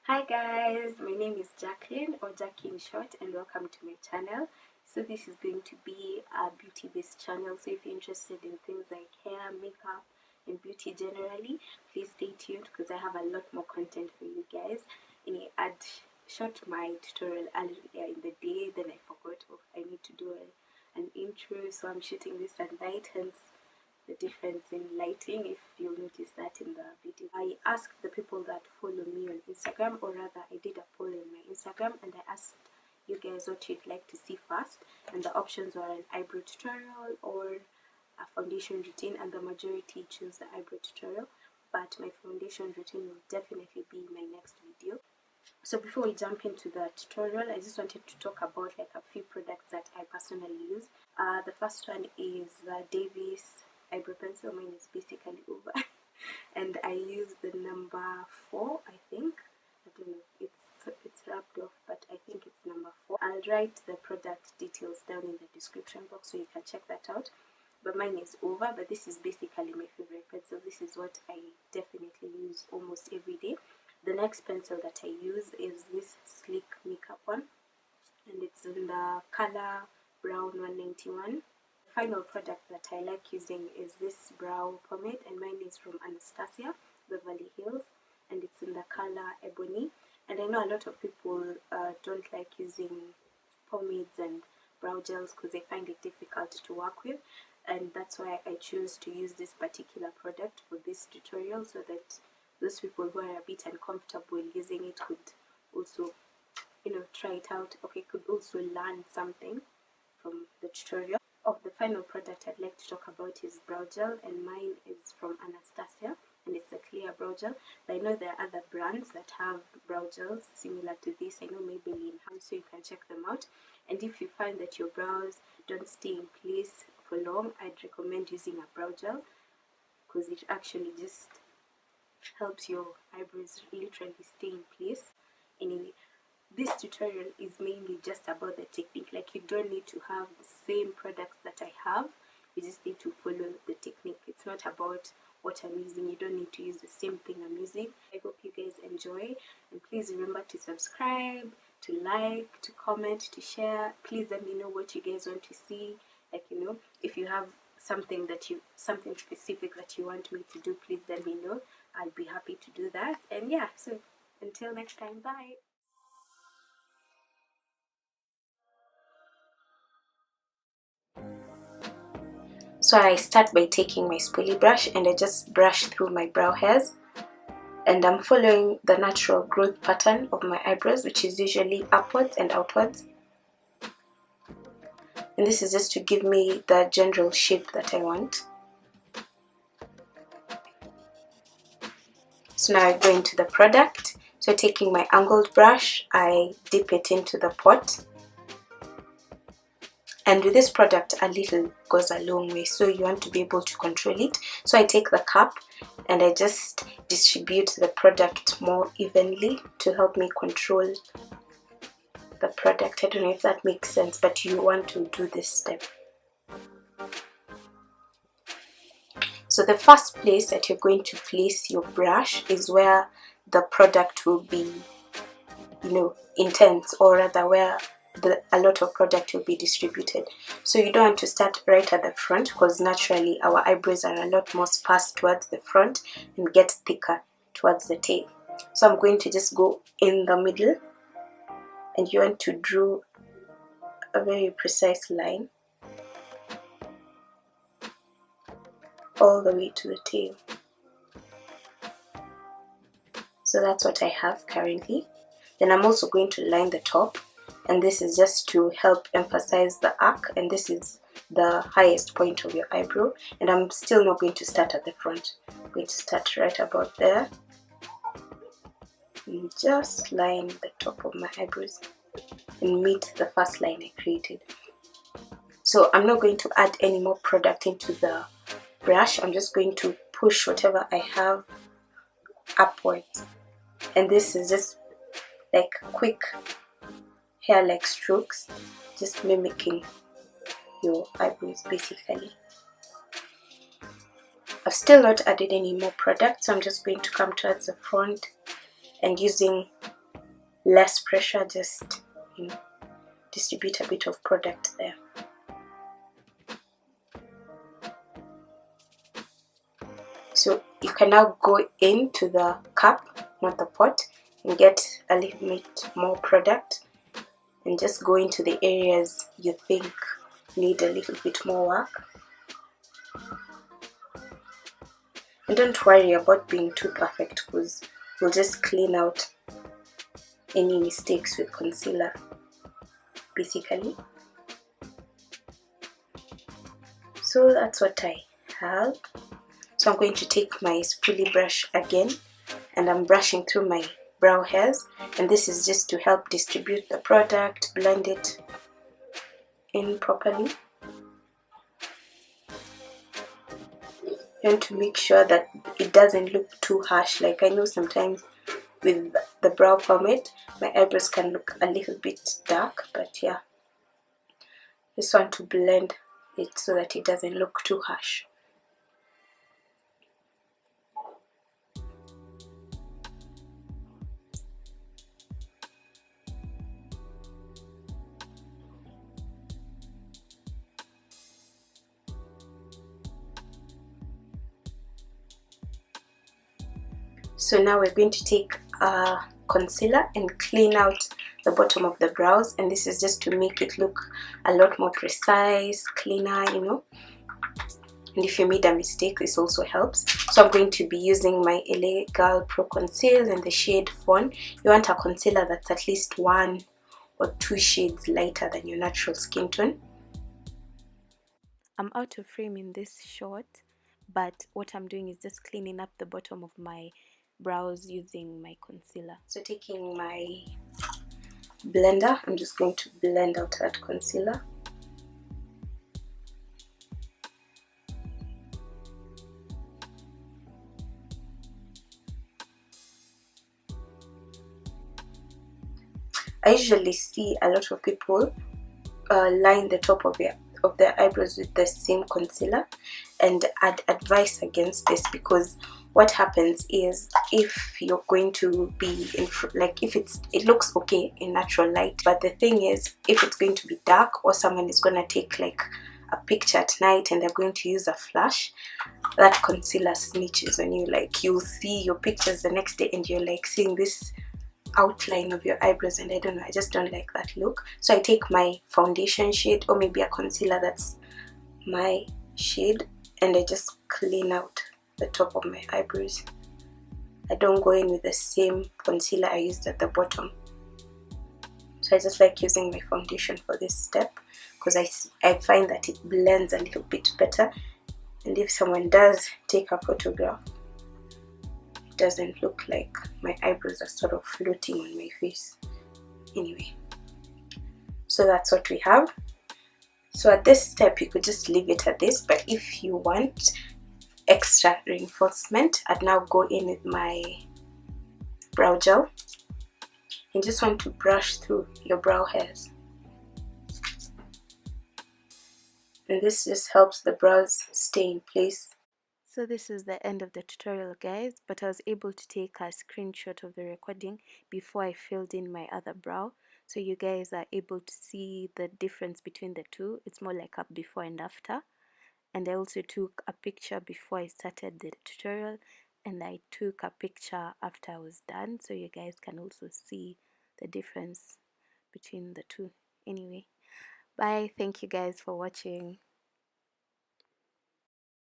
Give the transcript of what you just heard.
Hi guys, my name is Jacqueline, or Jackie in short, and welcome to my channel. So this is going to be a beauty based channel, so if you're interested in things like hair, makeup and beauty generally, please stay tuned because I have a lot more content for you guys. I'd shot my tutorial earlier in the day, then I forgot I need to do an intro, so I'm shooting this at night, hence the difference in lighting, if you'll notice that in the video. I asked the people that follow me on Instagram, or rather I did a poll on my Instagram, and I asked you guys what you'd like to see first, and the options were an eyebrow tutorial or a foundation routine, and the majority chose the eyebrow tutorial, but my foundation routine will definitely be my next video. So before we jump into the tutorial, I just wanted to talk about like a few products that I personally use. The first one is the Davis eyebrow pencil. Mine is basically over and I use the number 4, I think. I don't know, it's wrapped off, but I think it's number 4. I'll write the product details down in the description box so you can check that out. But mine is over, but this is basically my favorite pencil. This is what I definitely use almost every day. The next pencil that I use is this sleek makeup one, and it's in the color brown 191. The final product that I like using is this brow pomade, and mine is from Anastasia, Beverly Hills, and it's in the color Ebony. And I know a lot of people don't like using pomades and brow gels because they find it difficult to work with, and that's why I choose to use this particular product for this tutorial, so that those people who are a bit uncomfortable using it could also, try it out. Okay, could also learn something from the tutorial. The final product I'd like to talk about is brow gel, and mine is from Anastasia, and it's a clear brow gel. But I know there are other brands that have brow gels similar to this. I know Maybelline has, so you can check them out. And if you find that your brows don't stay in place for long, I'd recommend using a brow gel because it actually just helps your eyebrows literally stay in place. Anyway, this tutorial is mainly just about the technique. Like, you don't need to have the same products that I have, you just need to follow the technique. It's not about what I'm using. You don't need to use the same thing I'm using. I hope you guys enjoy, and please remember to subscribe, to like, to comment, to share. Please let me know what you guys want to see. Like, if you have something specific that you want me to do, please let me know. I'll be happy to do that. And yeah, so until next time, bye. So I start by taking my spoolie brush and I just brush through my brow hairs, and I'm following the natural growth pattern of my eyebrows, which is usually upwards and outwards, and this is just to give me the general shape that I want. So now I go into the product. So taking my angled brush, I dip it into the pot, and with this product a little goes a long way, so you want to be able to control it. So I take the cup and I just distribute the product more evenly to help me control the product. I don't know if that makes sense, but you want to do this step. So the first place that you're going to place your brush is where the product will be, intense, or rather where a lot of product will be distributed. So you don't want to start right at the front, because naturally our eyebrows are a lot more sparse towards the front and get thicker towards the tail. So I'm going to just go in the middle, and you want to draw a very precise line all the way to the tail. So that's what I have currently. Then I'm also going to line the top, and this is just to help emphasize the arc, and this is the highest point of your eyebrow. And I'm still not going to start at the front. I'm going to start right about there. You just line the top of my eyebrows and meet the first line I created. So I'm not going to add any more product into the brush. I'm just going to push whatever I have upwards, and this is just like quick hair-like strokes, just mimicking your eyebrows basically. I've still not added any more product, so I'm just going to come towards the front and using less pressure, just, you know, distribute a bit of product there. So you can now go into the cup, not the pot, and get a little bit more product, and just go into the areas you think need a little bit more work. And don't worry about being too perfect, because we'll just clean out any mistakes with concealer, basically. So that's what I have. So I'm going to take my spoolie brush again, and I'm brushing through my brow hairs, and this is just to help distribute the product, blend it in properly. You want to make sure that it doesn't look too harsh. Like, I know sometimes with the brow pomade my eyebrows can look a little bit dark, but yeah, just want to blend it so that it doesn't look too harsh. So now we're going to take concealer and clean out the bottom of the brows, and this is just to make it look a lot more precise, cleaner, you know. And if you made a mistake, this also helps. So I'm going to be using my LA Girl Pro Conceal in the shade Fawn. You want a concealer that's at least 1 or 2 shades lighter than your natural skin tone. I'm out of frame in this shot, but what I'm doing is just cleaning up the bottom of my brows using my concealer. So taking my blender, I'm just going to blend out that concealer. I usually see a lot of people line the top of their eyebrows with the same concealer, and I'd advise against this, because what happens is, if you're going to be like, if it looks okay in natural light, but the thing is, if it's going to be dark, or someone is going to take like a picture at night and they're going to use a flash, that concealer snitches on you. Like, you'll see your pictures the next day and you're like seeing this outline of your eyebrows, and I don't know, I just don't like that look. So I take my foundation shade, or maybe a concealer that's my shade, and I just clean out the top of my eyebrows. I don't go in with the same concealer I used at the bottom. So I just like using my foundation for this step, because I find that it blends a little bit better, and if someone does take a photograph, it doesn't look like my eyebrows are sort of floating on my face. Anyway, so that's what we have. So at this step you could just leave it at this, but if you want extra reinforcement, I'd now go in with my brow gel and just want to brush through your brow hairs, and this just helps the brows stay in place. So this is the end of the tutorial, guys, but I was able to take a screenshot of the recording before I filled in my other brow, so you guys are able to see the difference between the two. It's more like a before and after. And I also took a picture before I started the tutorial, and I took a picture after I was done, so you guys can also see the difference between the two. Anyway, bye, thank you guys for watching.